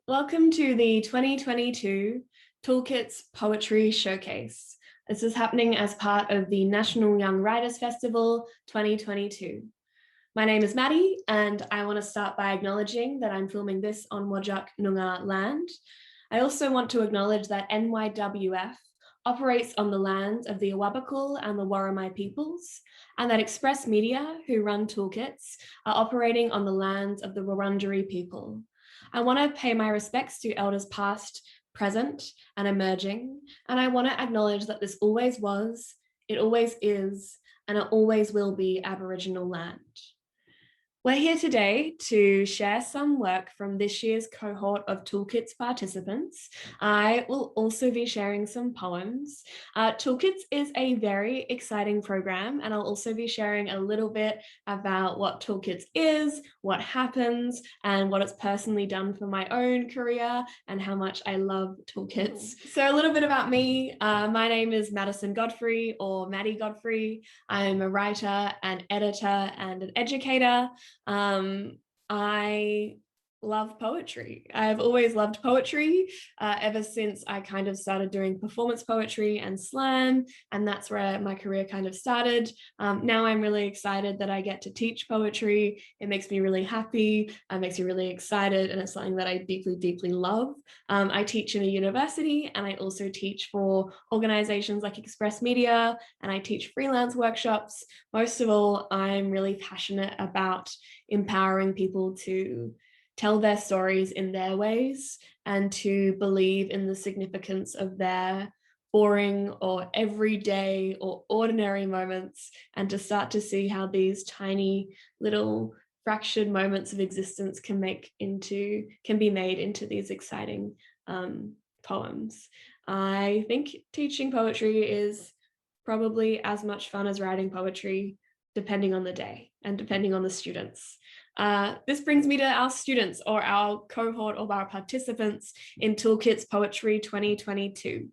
welcome to the 2022 Toolkits Poetry Showcase. This is happening as part of the National Young Writers Festival 2022. My name is Maddie, and I want to start by acknowledging that I'm filming this on Whadjuk Noongar land. I also want to acknowledge that NYWF operates on the lands of the Awabakal and the Worimi peoples, and that Express Media, who run Toolkits, are operating on the lands of the Wurundjeri people. I want to pay my respects to elders past, present, and emerging, and I want to acknowledge that this always was, it always is, and it always will be Aboriginal land. We're here today to share some work from this year's cohort of Toolkits participants. I will also be sharing some poems. Toolkits is a very exciting program, and I'll also be sharing a little bit about what Toolkits is, what happens, and what it's personally done for my own career and how much I love Toolkits. So a little bit about me. My name is Maddie Godfrey, or Maddie Godfrey. I'm a writer, an editor, and an educator. I love poetry. I've always loved poetry ever since I kind of started doing performance poetry and slam, and that's where my career kind of started. Now I'm really excited that I get to teach poetry. It makes me really happy, it makes me really excited, and it's something that I deeply, deeply love. I teach in a university, and I also teach for organizations like Express Media, and I teach freelance workshops. Most of all, I'm really passionate about empowering people to tell their stories in their ways and to believe in the significance of their boring or everyday or ordinary moments, and to start to see how these tiny little fractured moments of existence can be made into these exciting poems. I think teaching poetry is probably as much fun as writing poetry, depending on the day and depending on the students. This brings me to our students, or our cohort of our participants in Toolkits Poetry 2022.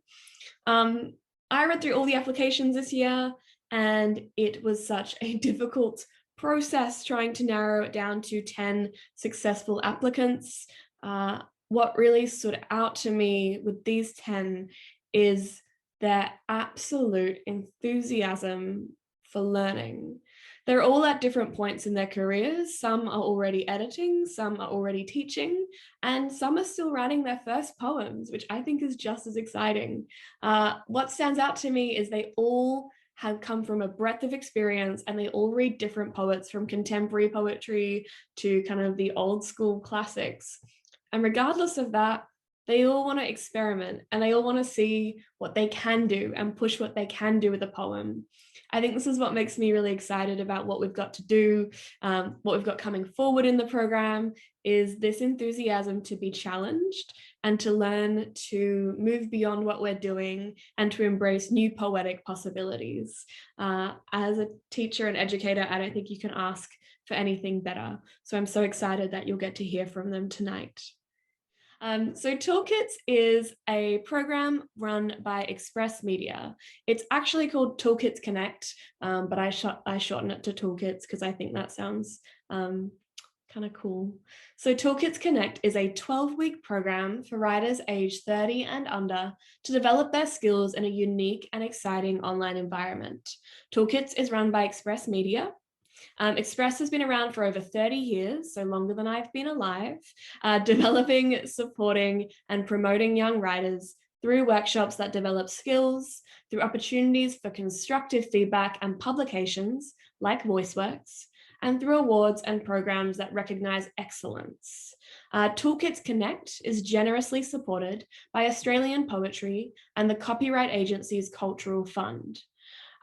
I read through all the applications this year, and it was such a difficult process trying to narrow it down to 10 successful applicants. What really stood out to me with these 10 is their absolute enthusiasm for learning. They're all at different points in their careers. Some are already editing, some are already teaching, and some are still writing their first poems, which I think is just as exciting. What stands out to me is they all have come from a breadth of experience, and they all read different poets, from contemporary poetry to kind of the old school classics. And regardless of that, they all want to experiment, and they all want to see what they can do and push what they can do with a poem. I think this is what makes me really excited about what we've got to do, what we've got coming forward in the program, is this enthusiasm to be challenged and to learn to move beyond what we're doing and to embrace new poetic possibilities. As a teacher and educator, I don't think you can ask for anything better. So I'm so excited that you'll get to hear from them tonight. So Toolkits is a program run by Express Media. It's actually called Toolkits Connect, but I shorten it to Toolkits because I think that sounds kind of cool. So Toolkits Connect is a 12-week program for writers aged 30 and under to develop their skills in a unique and exciting online environment. Toolkits is run by Express Media. Express has been around for over 30 years, so longer than I've been alive, developing, supporting, and promoting young writers through workshops that develop skills, through opportunities for constructive feedback and publications like VoiceWorks, and through awards and programs that recognize excellence. Toolkits Connect is generously supported by Australian Poetry and the Copyright Agency's Cultural Fund.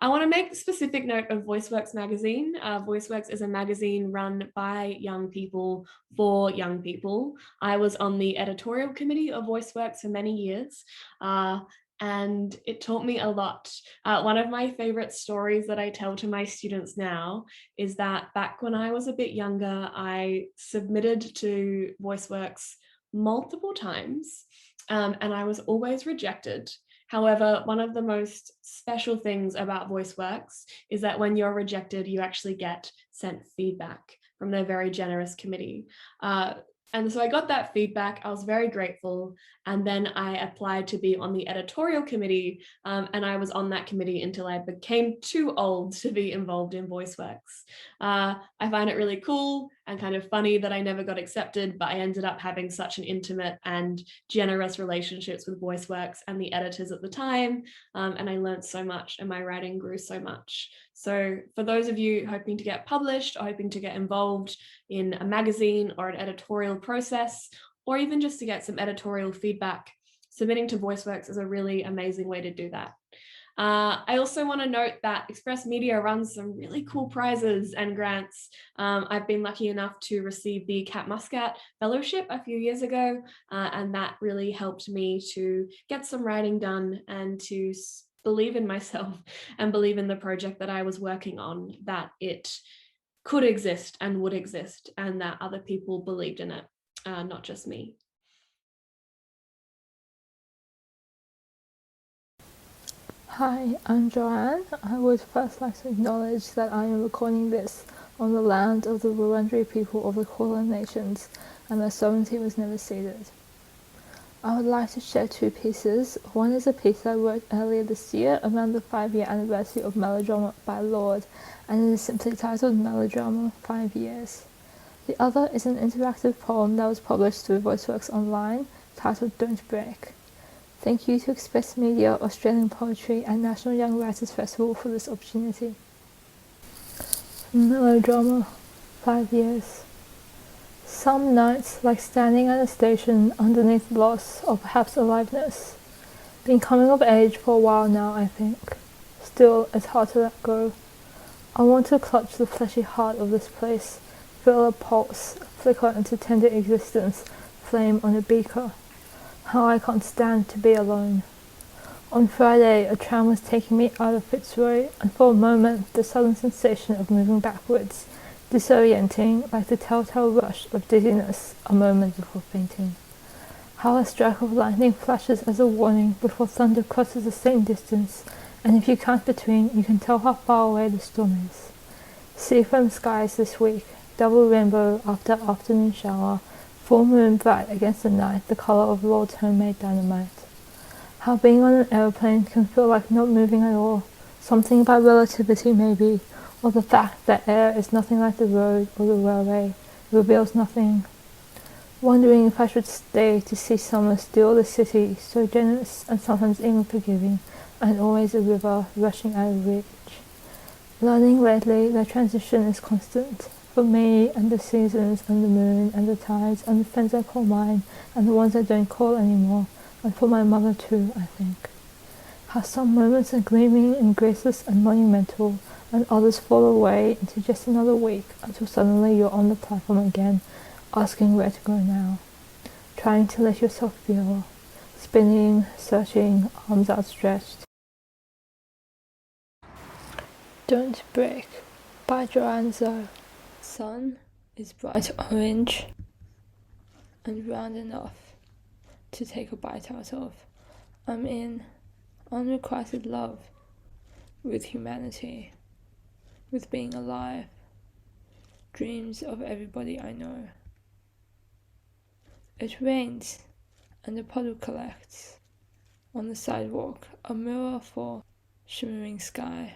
I want to make specific note of VoiceWorks magazine. VoiceWorks is a magazine run by young people for young people. I was on the editorial committee of VoiceWorks for many years, and it taught me a lot. One of my favorite stories that I tell to my students now is that back when I was a bit younger, I submitted to VoiceWorks multiple times, and I was always rejected. However, one of the most special things about VoiceWorks is that when you're rejected, you actually get sent feedback from their very generous committee. And so I got that feedback. I was very grateful. And then I applied to be on the editorial committee. And I was on that committee until I became too old to be involved in VoiceWorks. I find it really cool and kind of funny that I never got accepted, but I ended up having such an intimate and generous relationships with VoiceWorks and the editors at the time. And I learned so much and my writing grew so much. So for those of you hoping to get published or hoping to get involved in a magazine or an editorial process, or even just to get some editorial feedback, submitting to VoiceWorks is a really amazing way to do that. I also want to note that Express Media runs some really cool prizes and grants. I've been lucky enough to receive the Cat Muscat Fellowship a few years ago, and that really helped me to get some writing done and to believe in myself and believe in the project that I was working on, that it could exist and would exist, and that other people believed in it, not just me. Hi, I'm Joanne. I would first like to acknowledge that I am recording this on the land of the Wurundjeri people of the Kulin Nations, and their sovereignty was never ceded. I would like to share two pieces. One is a piece I wrote earlier this year around the 5-year anniversary of Melodrama by Lord, and it is simply titled Melodrama 5 Years. The other is an interactive poem that was published through VoiceWorks Online, titled Don't Break. Thank you to Express Media, Australian Poetry and National Young Writers Festival for this opportunity. Melodrama, 5 years. Some nights, like standing at a station underneath loss or perhaps aliveness. Been coming of age for a while now, I think. Still, it's hard to let go. I want to clutch the fleshy heart of this place, feel a pulse, flicker into tender existence, flame on a beaker. How I can't stand to be alone. On Friday, a tram was taking me out of Fitzroy, and for a moment, the sudden sensation of moving backwards, disorienting like the telltale rush of dizziness a moment before fainting. How a strike of lightning flashes as a warning before thunder crosses the same distance, and if you count between, you can tell how far away the storm is. Seafoam skies this week, double rainbow after afternoon shower, full moon bright against the night, the colour of Lord's homemade dynamite. How being on an aeroplane can feel like not moving at all, something about relativity maybe, or the fact that air is nothing like the road or the railway, reveals nothing. Wondering if I should stay to see summer steal the city, so generous and sometimes even forgiving, and always a river rushing out of reach. Learning lately that transition is constant. For me, and the seasons, and the moon, and the tides, and the friends I call mine, and the ones I don't call anymore, and for my mother too, I think. How some moments are gleaming and graceless and monumental, and others fall away into just another week, until suddenly you're on the platform again, asking where to go now. Trying to let yourself feel, spinning, searching, arms outstretched. Don't Break by Joanne Zoe. Sun is bright orange and round enough to take a bite out of. I'm in unrequited love with humanity, with being alive, dreams of everybody I know. It rains and a puddle collects on the sidewalk, a mirror for shimmering sky.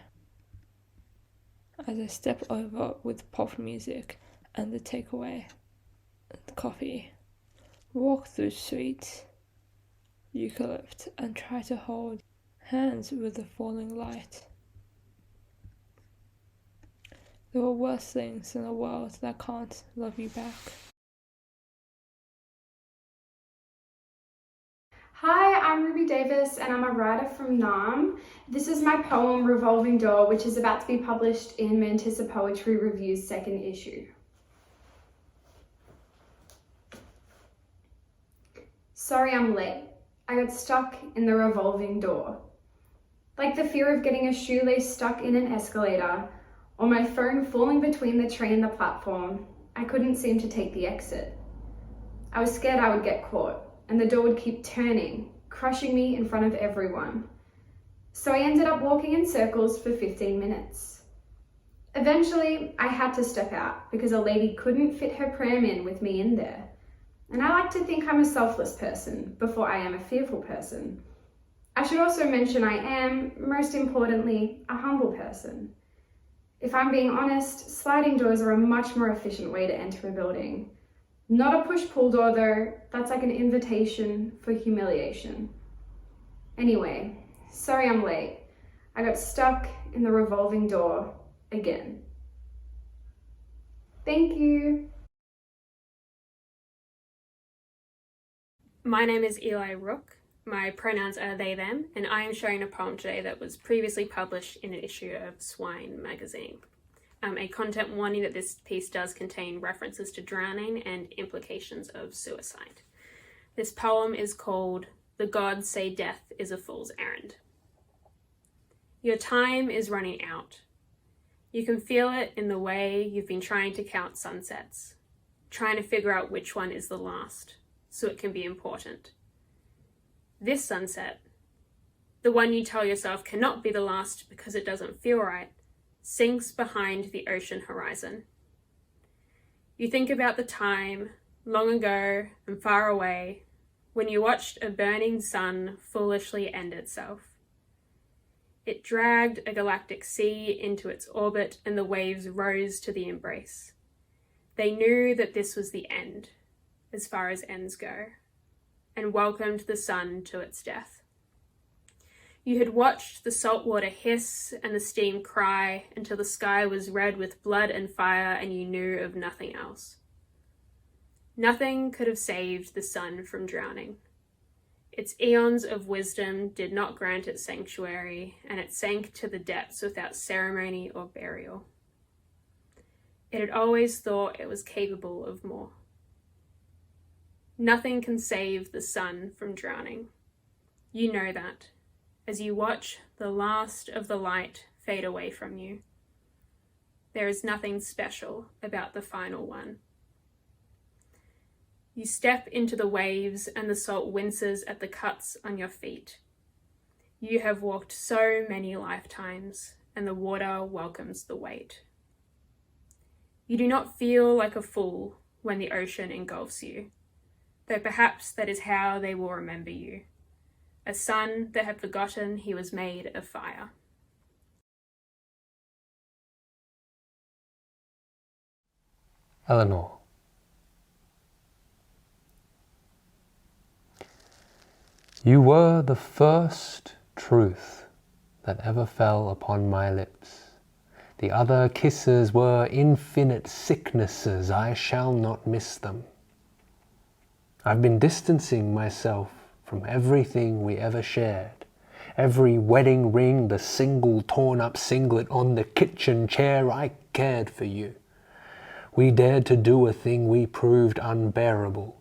As I step over with pop music and the takeaway, coffee, walk through streets, eucalypt, and try to hold hands with the falling light. There are worse things in a world that can't love you back. Hi, I'm Ruby Davis and I'm a writer from Naarm. This is my poem Revolving Door, which is about to be published in Mantissa Poetry Review's second issue. Sorry I'm late. I got stuck in the revolving door. Like the fear of getting a shoelace stuck in an escalator, or my phone falling between the train and the platform, I couldn't seem to take the exit. I was scared I would get caught, and the door would keep turning, crushing me in front of everyone. So I ended up walking in circles for 15 minutes. Eventually, I had to step out because a lady couldn't fit her pram in with me in there. and I like to think I'm a selfless person before I am a fearful person. I should also mention I am, most importantly, a humble person. If I'm being honest, sliding doors are a much more efficient way to enter a building. Not a push-pull door though, that's like an invitation for humiliation. Anyway, sorry I'm late. I got stuck in the revolving door again. Thank you. My name is Eli Rook. My pronouns are they, them, and I am sharing a poem today that was previously published in an issue of Swine magazine. A content warning that this piece does contain references to drowning and implications of suicide. This poem is called The Gods Say Death is a Fool's Errand. Your time is running out. You can feel it in the way you've been trying to count sunsets, trying to figure out which one is the last, so it can be important. This sunset, the one you tell yourself cannot be the last because it doesn't feel right, sinks behind the ocean horizon. You think about the time, long ago and far away, when you watched a burning sun foolishly end itself. It dragged a galactic sea into its orbit and the waves rose to the embrace. They knew that this was the end, as far as ends go, and welcomed the sun to its death. You had watched the salt water hiss and the steam cry until the sky was red with blood and fire and you knew of nothing else. Nothing could have saved the sun from drowning. Its eons of wisdom did not grant it sanctuary, and it sank to the depths without ceremony or burial. It had always thought it was capable of more. Nothing can save the sun from drowning. You know that, as you watch the last of the light fade away from you. There is nothing special about the final one. You step into the waves and the salt winces at the cuts on your feet. You have walked so many lifetimes, and the water welcomes the weight. You do not feel like a fool when the ocean engulfs you, though perhaps that is how they will remember you, a son that had forgotten he was made of fire. Eleanor. You were the first truth that ever fell upon my lips. The other kisses were infinite sicknesses, I shall not miss them. I've been distancing myself from everything we ever shared. Every wedding ring, the single torn up singlet on the kitchen chair, I cared for you. We dared to do a thing we proved unbearable.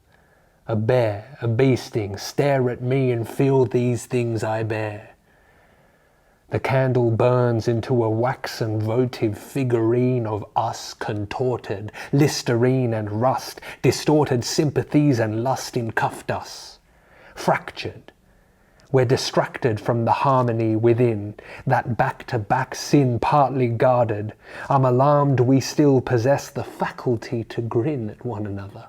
A bear, a bee sting, stare at me and feel these things I bear. The candle burns into a waxen votive figurine of us contorted, listerine and rust, distorted sympathies and lust encuffed us. Fractured, we're distracted from the harmony within, that back-to-back sin partly guarded. I'm alarmed we still possess the faculty to grin at one another.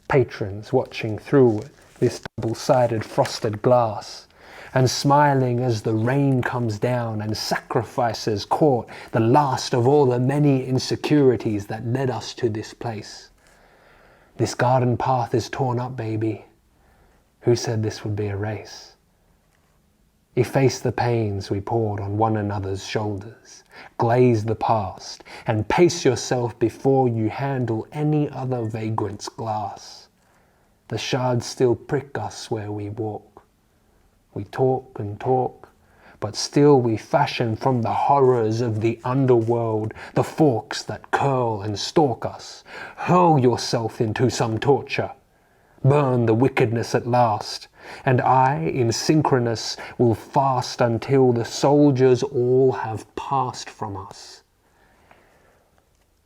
Patrons watching through this double-sided frosted glass, and smiling as the rain comes down and sacrifices court the last of all the many insecurities that led us to this place. This garden path is torn up, baby. Who said this would be a race? Efface the pains we poured on one another's shoulders, glaze the past, and pace yourself before you handle any other vagrant's glass. The shards still prick us where we walk. We talk and talk, but still we fashion from the horrors of the underworld the forks that curl and stalk us. Hurl yourself into some torture. Burn the wickedness at last, and I, in synchronous, will fast until the soldiers all have passed from us.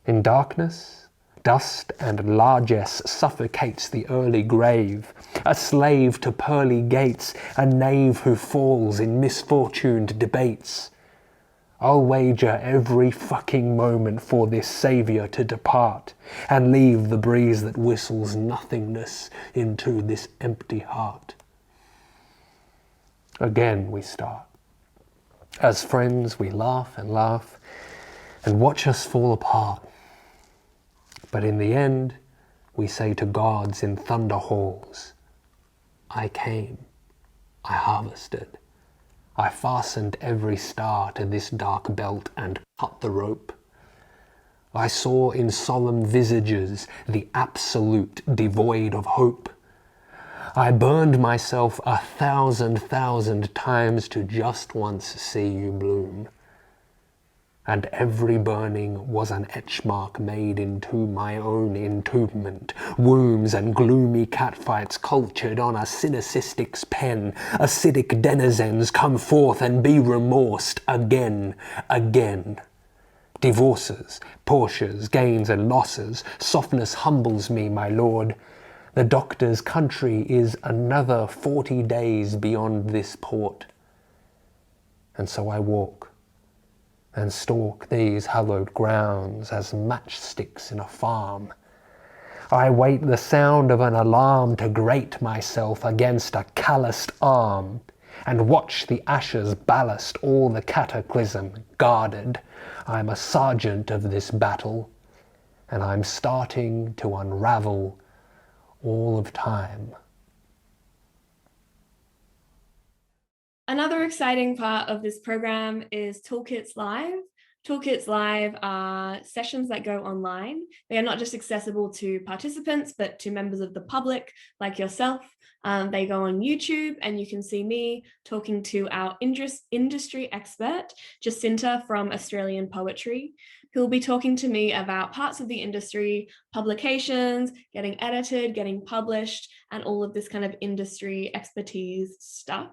In darkness, dust and largesse suffocates the early grave, a slave to pearly gates, a knave who falls in misfortuned debates. I'll wager every fucking moment for this saviour to depart and leave the breeze that whistles nothingness into this empty heart. Again we start. As friends we laugh and watch us fall apart. But in the end, we say to gods in thunder halls, I came, I harvested, I fastened every star to this dark belt and cut the rope. I saw in solemn visages the absolute devoid of hope. I burned myself 1,000,000 times to just once see you bloom. And every burning was an etch mark made into my own entombment. Wombs and gloomy catfights cultured on a cynicist's pen. Acidic denizens come forth and be remorsed again. Divorces, Porsches, gains and losses. Softness humbles me, my lord. The doctor's country is another 40 days beyond this port. And so I walk and stalk these hallowed grounds as matchsticks in a farm. I wait the sound of an alarm to grate myself against a calloused arm, and watch the ashes ballast all the cataclysm guarded. I'm a sergeant of this battle, and I'm starting to unravel all of time. Another exciting part of this program is Toolkits Live. Toolkits Live are sessions that go online. They are not just accessible to participants, but to members of the public like yourself. They go on YouTube, and you can see me talking to our industry expert, Jacinta from Australian Poetry, who'll be talking to me about parts of the industry, publications, getting edited, getting published, and all of this kind of industry expertise stuff.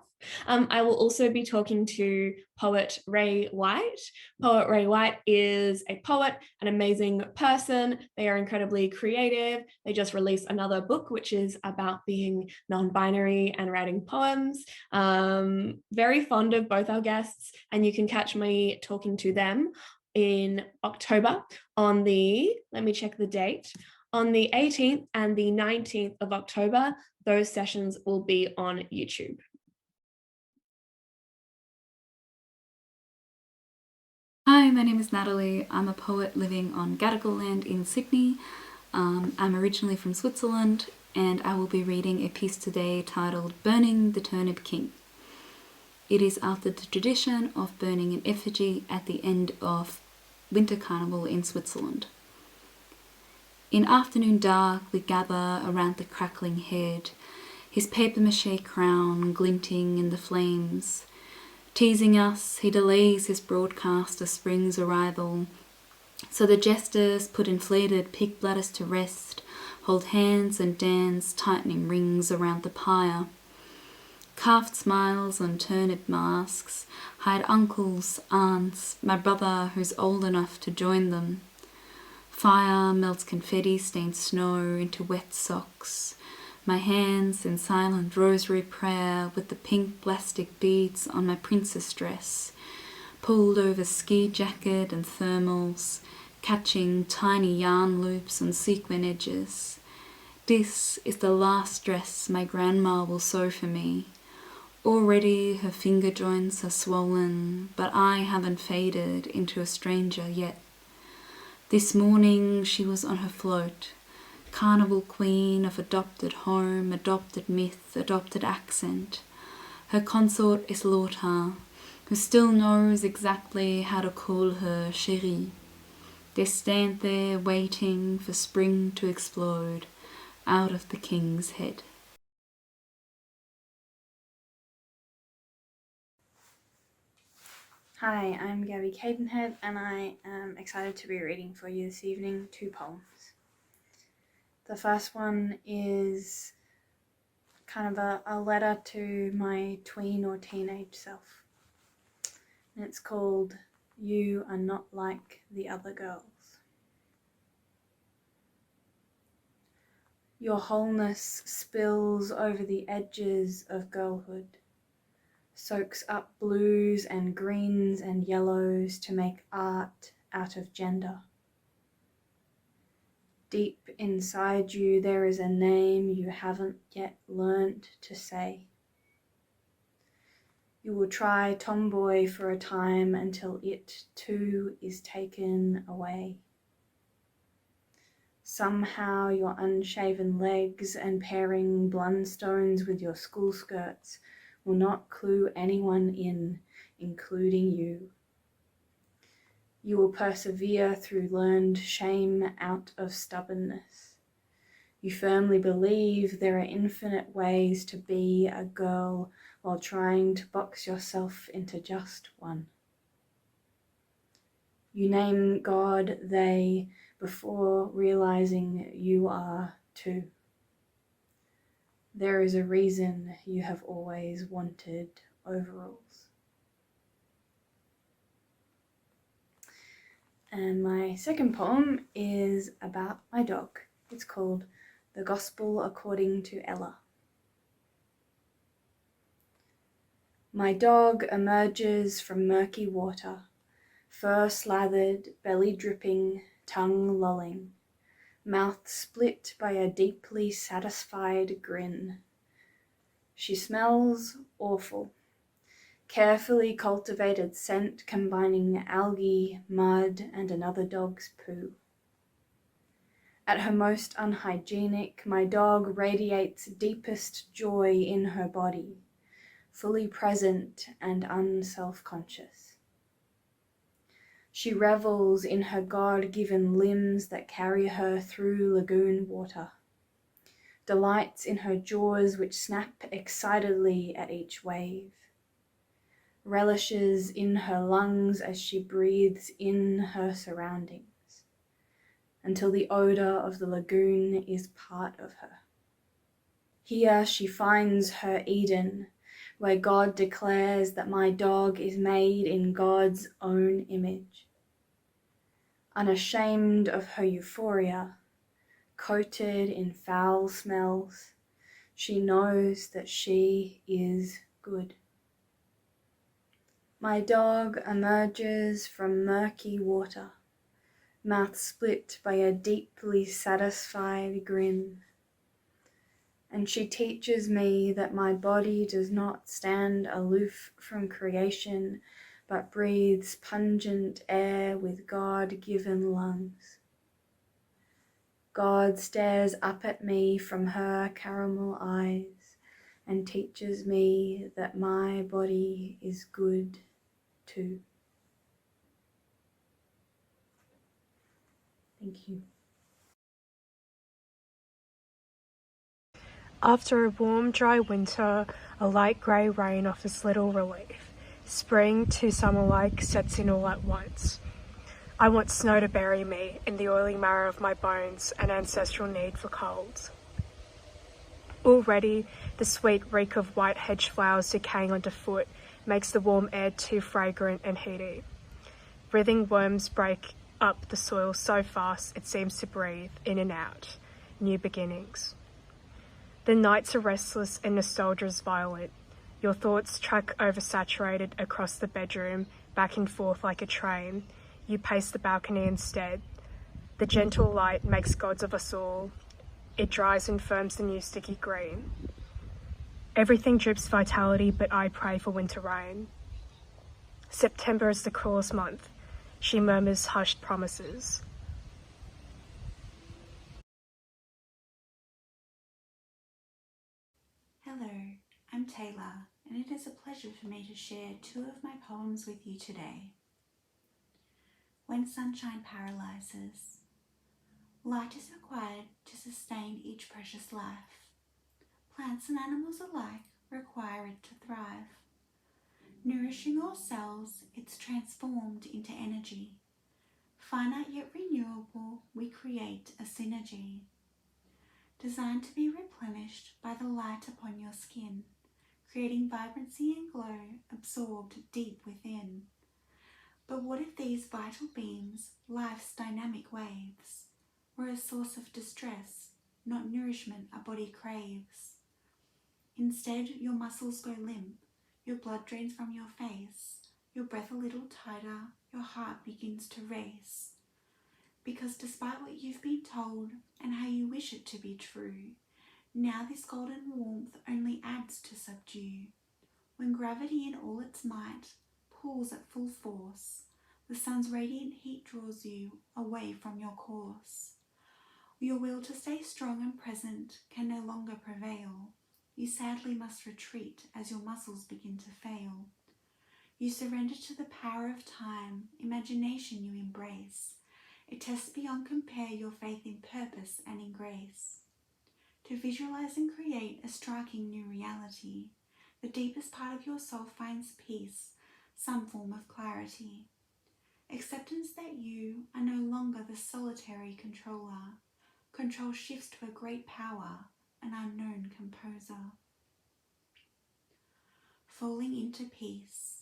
I will also be talking to poet Ray White. Poet Ray White is a poet, an amazing person. They are incredibly creative. They just released another book, which is about being non-binary and writing poems. Very fond of both our guests, and you can catch me talking to them in October on the, let me check the date, on the 18th and the 19th of October. Those sessions will be on YouTube. Hi, my name is Natalie. I'm a poet living on Gadigal land in Sydney. I'm originally from Switzerland, and I will be reading a piece today titled Burning the Turnip King. It is after the tradition of burning an effigy at the end of Winter Carnival in Switzerland. In afternoon dark we gather around the crackling head, his papier-mâché crown glinting in the flames. Teasing us, he delays his broadcast of spring's arrival, so the jesters put inflated pig bladders to rest, hold hands and dance tightening rings around the pyre. Carved smiles on turnip masks hide uncles, aunts, my brother who's old enough to join them. Fire melts confetti-stained snow into wet socks. My hands in silent rosary prayer with the pink plastic beads on my princess dress, pulled over ski jacket and thermals, catching tiny yarn loops and sequin edges. This is the last dress my grandma will sew for me. Already her finger joints are swollen, but I haven't faded into a stranger yet. This morning she was on her float, carnival queen of adopted home, adopted myth, adopted accent. Her consort is Lota, who still knows exactly how to call her chérie. They stand there waiting for spring to explode out of the king's head. Hi, I'm GABI, CADENHEAD, and I am excited to be reading for you this evening 2 poems. The first one is kind of a letter to my tween or teenage self, and it's called You Are Not Like the Other Girls. Your wholeness spills over the edges of girlhood, soaks up blues and greens and yellows to make art out of gender. Deep inside you there is a name you haven't yet learnt to say. You will try tomboy for a time until it too is taken away. Somehow your unshaven legs and pairing blundstones with your school skirts will not clue anyone in, including you. You will persevere through learned shame out of stubbornness. You firmly believe there are infinite ways to be a girl while trying to box yourself into just one. You name God they before realizing you are too. There is a reason you have always wanted overalls. And my second poem is about my dog. It's called The Gospel According to Ella. My dog emerges from murky water, fur slathered, belly dripping, tongue lolling, mouth split by a deeply satisfied grin. She smells awful. Carefully cultivated scent combining algae, mud, and another dog's poo. At her most unhygienic, my dog radiates deepest joy in her body, fully present and unself-conscious. She revels in her God-given limbs that carry her through lagoon water, delights in her jaws which snap excitedly at each wave, relishes in her lungs as she breathes in her surroundings, until the odour of the lagoon is part of her. Here she finds her Eden, where God declares that my dog is made in God's own image. Unashamed of her euphoria, coated in foul smells, she knows that she is good. My dog emerges from murky water, mouth split by a deeply satisfied grin. And she teaches me that my body does not stand aloof from creation, but breathes pungent air with God-given lungs. God stares up at me from her caramel eyes and teaches me that my body is good too. Thank you. After a warm, dry winter, a light grey rain offers little relief. Spring, too summer-like, sets in all at once. I want snow to bury me in the oily marrow of my bones, an ancestral need for cold. Already, the sweet reek of white hedge flowers decaying underfoot makes the warm air too fragrant and heaty. Writhing worms break up the soil so fast it seems to breathe in and out. New beginnings. The nights are restless and nostalgia's violent. Your thoughts track oversaturated across the bedroom, back and forth like a train. You pace the balcony instead. The gentle light makes gods of us all. It dries and firms the new sticky green. Everything drips vitality, but I pray for winter rain. September is the cruelest month. She murmurs hushed promises. Hello, I'm TAYLA, and it is a pleasure for me to share two of my poems with you today. When sunshine paralyzes. Light is required to sustain each precious life. Plants and animals alike require it to thrive. Nourishing all cells, it's transformed into energy. Finite yet renewable, we create a synergy. Designed to be replenished by the light upon your skin, creating vibrancy and glow absorbed deep within. But what if these vital beams, life's dynamic waves, were a source of distress, not nourishment a body craves? Instead, your muscles go limp, Your blood drains from your face, your breath a little tighter, your heart begins to race. Because despite what you've been told and how you wish it to be true, now this golden warmth only adds to subdue. When gravity in all its might pulls at full force, the sun's radiant heat draws you away from your course. Your will to stay strong and present can no longer prevail. You sadly must retreat as your muscles begin to fail. You surrender to the power of time, imagination you embrace. It tests beyond compare your faith in purpose and in grace. To visualize and create a striking new reality, the deepest part of your soul finds peace, some form of clarity. Acceptance that you are no longer the solitary controller. Control shifts to a great power, an unknown composer. Falling into peace.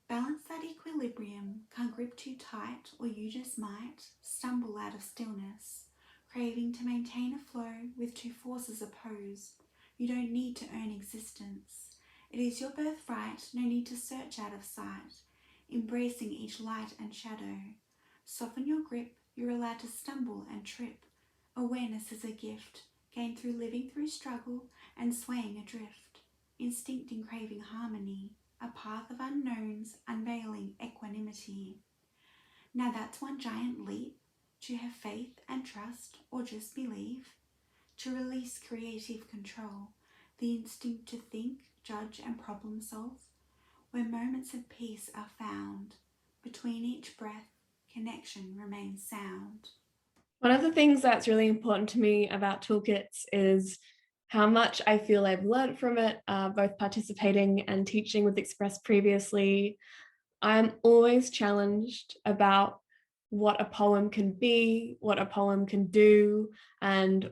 Balance that equilibrium, can't grip too tight or you just might stumble out of stillness, craving to maintain a flow with two forces opposed. You don't need to earn existence. It is your birthright, no need to search out of sight, embracing each light and shadow. Soften your grip, you're allowed to stumble and trip. Awareness is a gift, gained through living through struggle and swaying adrift. Instinct in craving harmony, a path of unknowns, unveiling equanimity. Now that's one giant leap, to have faith and trust, or just believe, to release creative control, the instinct to think, judge and problem solve, where moments of peace are found. Between each breath, connection remains sound. One of the things that's really important to me about Toolkits is how much I feel I've learned from it, both participating and teaching with Express previously. I'm always challenged about what a poem can be, what a poem can do, and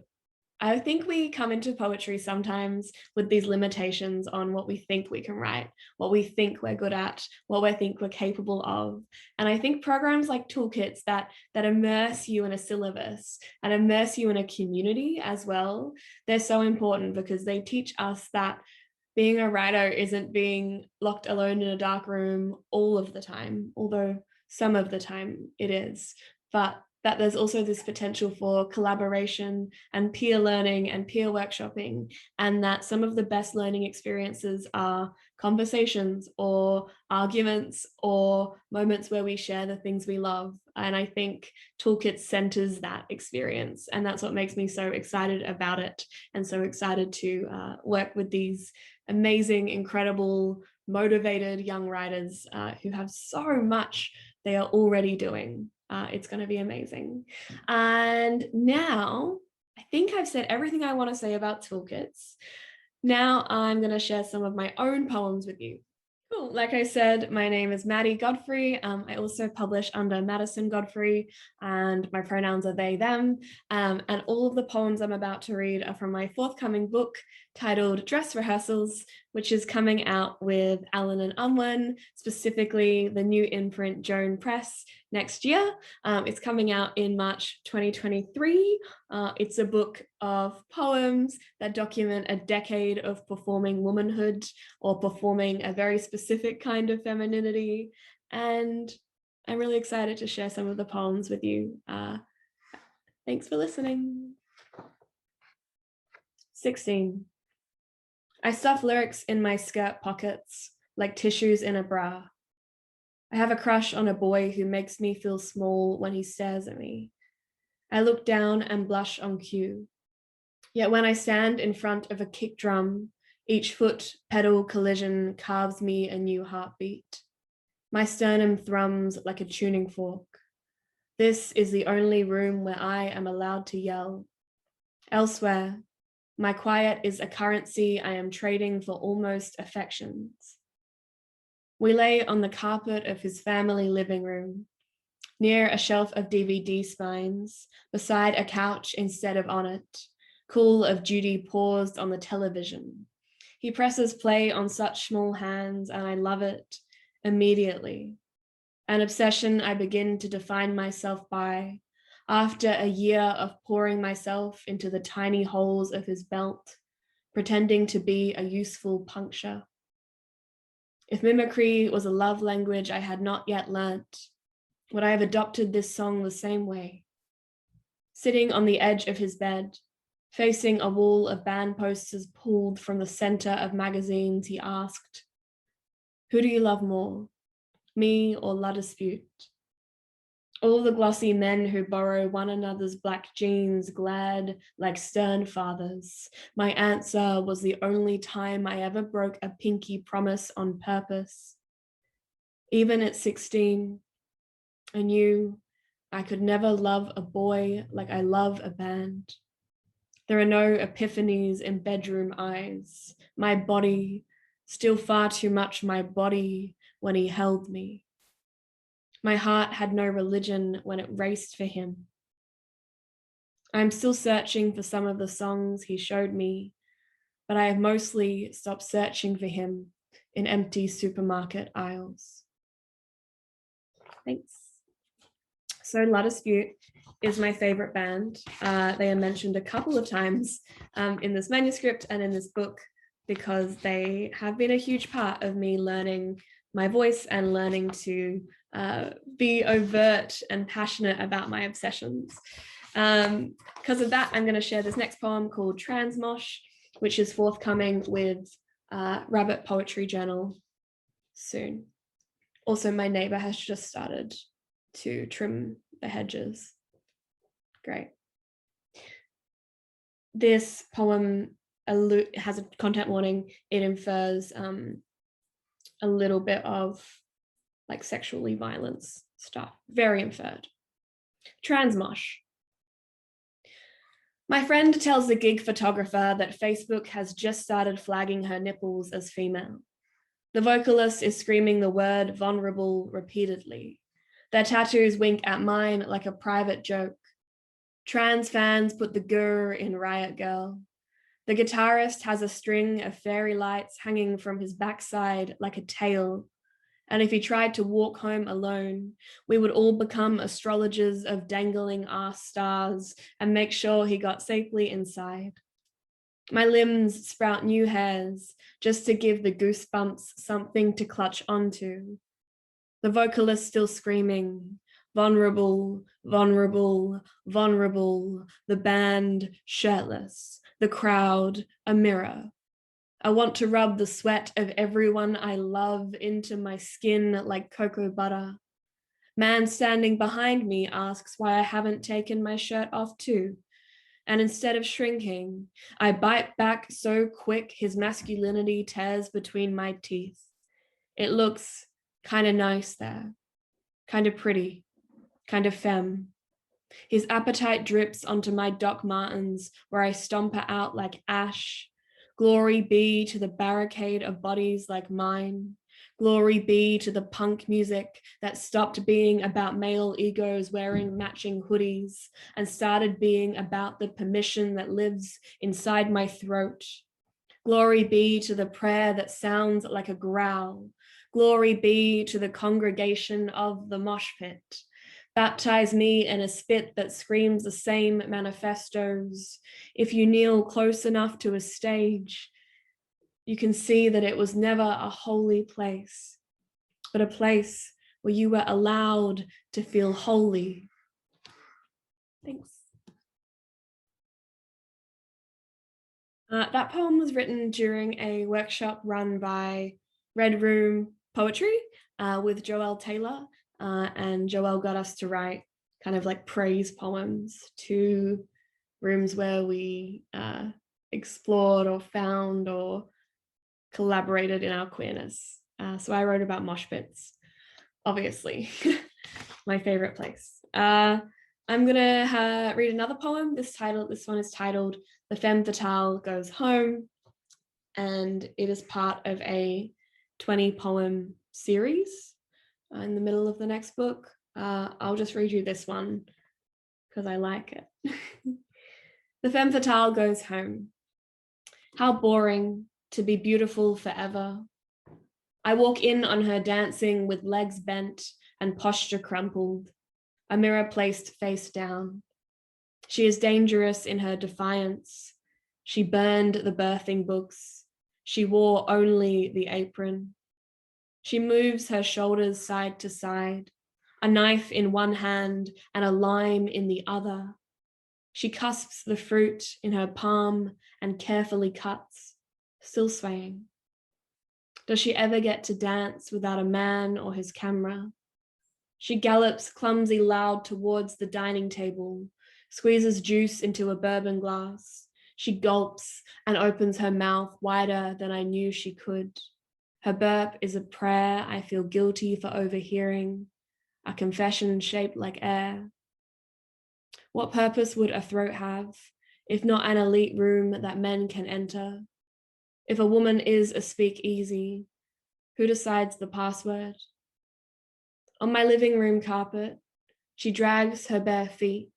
I think we come into poetry sometimes with these limitations on what we think we can write, what we think we're good at, what we think we're capable of. And I think programs like Toolkits that immerse you in a syllabus and immerse you in a community as well, they're so important because they teach us that being a writer isn't being locked alone in a dark room all of the time, although some of the time it is, but that there's also this potential for collaboration and peer learning and peer workshopping, and that some of the best learning experiences are conversations or arguments or moments where we share the things we love. And I think Toolkits centers that experience, and that's what makes me so excited about it and so excited to work with these amazing, incredible, motivated young writers who have so much they are already doing. It's going to be amazing. And now I think I've said everything I want to say about Toolkits. Now I'm going to share some of my own poems with you. Cool. Like I said, my name is Maddie Godfrey. I also publish under Madison Godfrey, and my pronouns are they, them. And all of the poems I'm about to read are from my forthcoming book titled Dress Rehearsals, which is coming out with Allen and Unwin, specifically the new imprint Joan Press next year. It's coming out in March 2023. It's a book of poems that document a decade of performing womanhood or performing a very specific kind of femininity. And I'm really excited to share some of the poems with you. Thanks for listening. 16. I stuff lyrics in my skirt pockets like tissues in a bra. I have a crush on a boy who makes me feel small when he stares at me. I look down and blush on cue. Yet when I stand in front of a kick drum, each foot pedal collision carves me a new heartbeat. My sternum thrums like a tuning fork. This is the only room where I am allowed to yell. Elsewhere, my quiet is a currency I am trading for almost affections. We lay on the carpet of his family living room, near a shelf of DVD spines, beside a couch instead of on it, Call of Duty paused on the television. He presses play on such small hands, and I love it immediately. An obsession I begin to define myself by, after a year of pouring myself into the tiny holes of his belt, pretending to be a useful puncture. If mimicry was a love language I had not yet learnt, would I have adopted this song the same way? Sitting on the edge of his bed, facing a wall of band posters pulled from the center of magazines, he asked, "Who do you love more, me or La Dispute?" All the glossy men who borrow one another's black jeans glared like stern fathers. My answer was the only time I ever broke a pinky promise on purpose. Even at 16, I knew I could never love a boy like I love a band. There are no epiphanies in bedroom eyes. My body, still far too much my body when he held me. My heart had no religion when it raced for him. I'm still searching for some of the songs he showed me, but I have mostly stopped searching for him in empty supermarket aisles. Thanks. So La Dispute is my favorite band. They are mentioned a couple of times in this manuscript and in this book because they have been a huge part of me learning my voice and learning to be overt and passionate about my obsessions. Because of that, I'm going to share this next poem called Transmosh, which is forthcoming with Rabbit Poetry Journal soon. Also, my neighbor has just started to trim the hedges. Great. This poem has a content warning. It infers a little bit of like sexually violence stuff, very inferred. Transmosh. My friend tells the gig photographer that Facebook has just started flagging her nipples as female. The vocalist is screaming the word vulnerable repeatedly. Their tattoos wink at mine like a private joke. Trans fans put the grr in Riot Girl. The guitarist has a string of fairy lights hanging from his backside like a tail. And if he tried to walk home alone, we would all become astrologers of dangling ass stars and make sure he got safely inside. My limbs sprout new hairs just to give the goosebumps something to clutch onto. The vocalist still screaming, vulnerable, vulnerable, vulnerable, the band shirtless, the crowd a mirror. I want to rub the sweat of everyone I love into my skin like cocoa butter. Man standing behind me asks why I haven't taken my shirt off too. And instead of shrinking, I bite back so quick his masculinity tears between my teeth. It looks kind of nice there, kind of pretty, kind of femme. His appetite drips onto my Doc Martens where I stomp it out like ash. Glory be to the barricade of bodies like mine. Glory be to the punk music that stopped being about male egos wearing matching hoodies and started being about the permission that lives inside my throat. Glory be to the prayer that sounds like a growl. Glory be to the congregation of the mosh pit. Baptize me in a spit that screams the same manifestos. If you kneel close enough to a stage, you can see that it was never a holy place, but a place where you were allowed to feel holy. Thanks. That poem was written during a workshop run by Red Room Poetry with Joelle Taylor, and Joelle got us to write kind of like praise poems to rooms where we explored or found or collaborated in our queerness. So I wrote about mosh pits, obviously, my favorite place. I'm gonna read another poem. This one is titled "The Femme Fatale Goes Home," and it is part of a 20 poem series in the middle of the next book. I'll just read you this one because I like it. The Femme Fatale Goes Home. How boring to be beautiful forever. I walk in on her dancing with legs bent and posture crumpled, a mirror placed face down. She is dangerous in her defiance. She burned the birthing books. She wore only the apron. She moves her shoulders side to side, a knife in one hand and a lime in the other. She cusps the fruit in her palm and carefully cuts, still swaying. Does she ever get to dance without a man or his camera? She gallops clumsy loud towards the dining table, squeezes juice into a bourbon glass. She gulps and opens her mouth wider than I knew she could. Her burp is a prayer I feel guilty for overhearing, a confession shaped like air. What purpose would a throat have, if not an elite room that men can enter? If a woman is a speakeasy, who decides the password? On my living room carpet, she drags her bare feet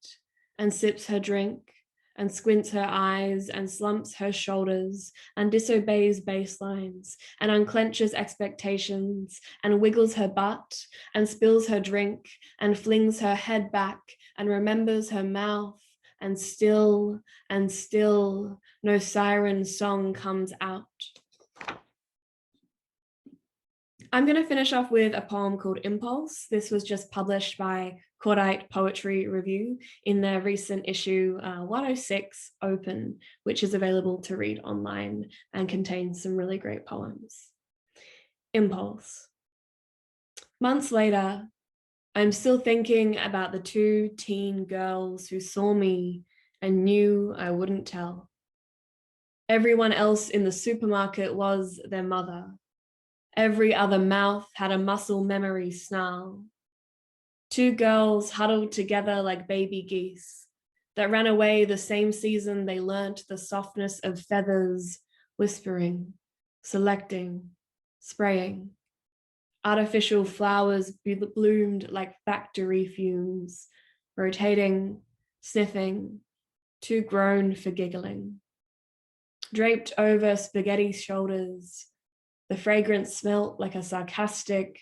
and sips her drink and squints her eyes and slumps her shoulders and disobeys baselines and unclenches expectations and wiggles her butt and spills her drink and flings her head back and remembers her mouth, and still no siren song comes out. I'm going to finish off with a poem called Impulse. This was just published by Cordite Poetry Review in their recent issue 106 Open, which is available to read online and contains some really great poems. Impulse. Months later, I'm still thinking about the two teen girls who saw me and knew I wouldn't tell. Everyone else in the supermarket was their mother. Every other mouth had a muscle memory snarl. Two girls huddled together like baby geese that ran away the same season they learnt the softness of feathers, whispering, selecting, spraying. Artificial flowers bloomed like factory fumes, rotating, sniffing, too grown for giggling. Draped over spaghetti shoulders, the fragrance smelt like a sarcastic,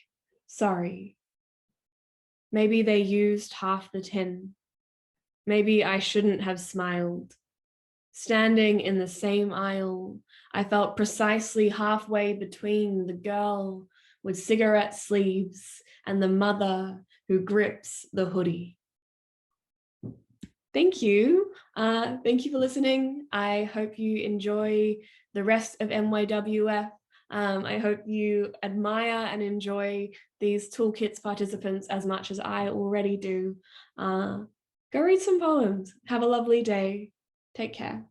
sorry. Maybe they used half the tin. Maybe I shouldn't have smiled. Standing in the same aisle, I felt precisely halfway between the girl with cigarette sleeves and the mother who grips the hoodie. Thank you. Thank you for listening. I hope you enjoy the rest of NYWF. I hope you admire and enjoy these Toolkits participants as much as I already do. Go read some poems. Have a lovely day. Take care.